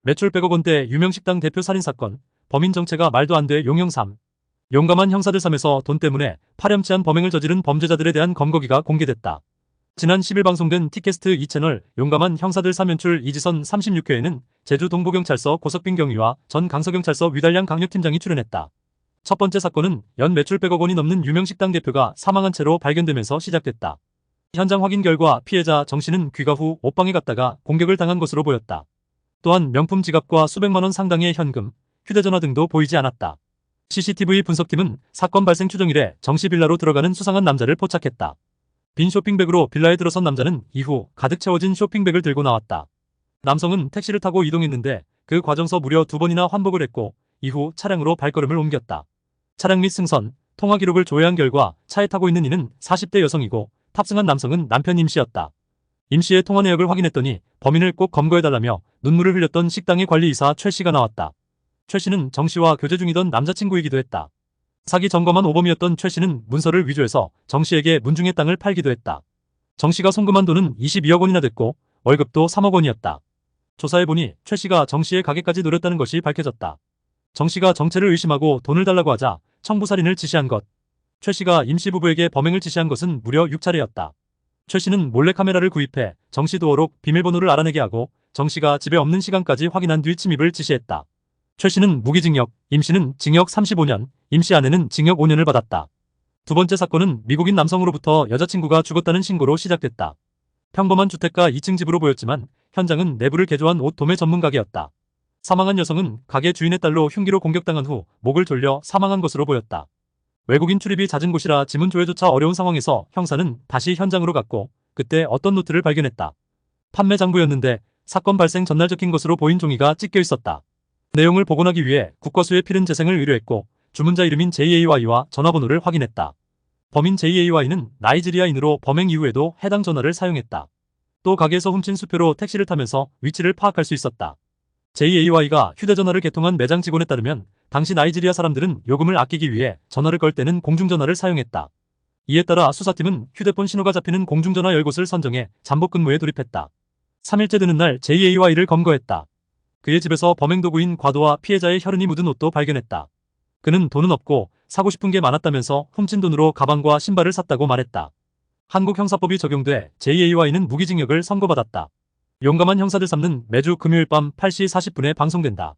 매출 100억 원대 유명식당 대표 살인사건, 범인 정체가 말도 안 돼 용영 3. 용감한 형사들 3에서 돈 때문에 파렴치한 범행을 저지른 범죄자들에 대한 검거기가 공개됐다. 지난 10일 방송된 티캐스트 2채널 용감한 형사들 3연출 이지선 36회에는 제주 동부경찰서 고석빈 경위와 전 강서경찰서 위달량 강력팀장이 출연했다. 첫 번째 사건은 연 매출 100억 원이 넘는 유명식당 대표가 사망한 채로 발견되면서 시작됐다. 현장 확인 결과 피해자 정 씨는 귀가 후 옷방에 갔다가 공격을 당한 것으로 보였다. 또한 명품 지갑과 수백만 원 상당의 현금, 휴대전화 등도 보이지 않았다. CCTV 분석팀은 사건 발생 추정일에 정 씨 빌라로 들어가는 수상한 남자를 포착했다. 빈 쇼핑백으로 빌라에 들어선 남자는 이후 가득 채워진 쇼핑백을 들고 나왔다. 남성은 택시를 타고 이동했는데 그 과정서 무려 2번이나 환복을 했고 이후 차량으로 발걸음을 옮겼다. 차량 및 승선, 통화 기록을 조회한 결과 차에 타고 있는 이는 40대 여성이고 탑승한 남성은 남편 임 씨였다. 임 씨의 통화 내역을 확인했더니 범인을 꼭 검거해달라며 눈물을 흘렸던 식당의 관리이사 최 씨가 나왔다. 최 씨는 정 씨와 교제 중이던 남자친구이기도 했다. 사기 전범한 오범이었던 최 씨는 문서를 위조해서 정 씨에게 문중의 땅을 팔기도 했다. 정 씨가 송금한 돈은 22억 원이나 됐고 월급도 3억 원이었다. 조사해보니 최 씨가 정 씨의 가게까지 노렸다는 것이 밝혀졌다. 정 씨가 정체를 의심하고 돈을 달라고 하자 청부살인을 지시한 것. 최 씨가 임 씨 부부에게 범행을 지시한 것은 무려 6차례였다. 최 씨는 몰래카메라를 구입해 정 씨 도어록 비밀번호를 알아내게 하고 정 씨가 집에 없는 시간까지 확인한 뒤 침입을 지시했다. 최 씨는 무기징역, 임 씨는 징역 35년, 임 씨 아내는 징역 5년을 받았다. 두 번째 사건은 미국인 남성으로부터 여자친구가 죽었다는 신고로 시작됐다. 평범한 주택가 2층 집으로 보였지만 현장은 내부를 개조한 옷 도매 전문 가게였다. 사망한 여성은 가게 주인의 딸로 흉기로 공격당한 후 목을 졸려 사망한 것으로 보였다. 외국인 출입이 잦은 곳이라 지문 조회조차 어려운 상황에서 형사는 다시 현장으로 갔고 그때 어떤 노트를 발견했다. 판매 장부였는데 사건 발생 전날 적힌 것으로 보인 종이가 찢겨 있었다. 내용을 복원하기 위해 국과수에 필은 재생을 의뢰했고 주문자 이름인 JAY와 전화번호를 확인했다. 범인 JAY는 나이지리아인으로 범행 이후에도 해당 전화를 사용했다. 또 가게에서 훔친 수표로 택시를 타면서 위치를 파악할 수 있었다. JAY가 휴대전화를 개통한 매장 직원에 따르면 당시 나이지리아 사람들은 요금을 아끼기 위해 전화를 걸 때는 공중전화를 사용했다. 이에 따라 수사팀은 휴대폰 신호가 잡히는 공중전화 10곳을 선정해 잠복 근무에 돌입했다. 3일째 되는 날 JAY를 검거했다. 그의 집에서 범행 도구인 과도와 피해자의 혈흔이 묻은 옷도 발견했다. 그는 돈은 없고 사고 싶은 게 많았다면서 훔친 돈으로 가방과 신발을 샀다고 말했다. 한국 형사법이 적용돼 JAY는 무기징역을 선고받았다. 용감한 형사들 3는 매주 금요일 밤 8시 40분에 방송된다.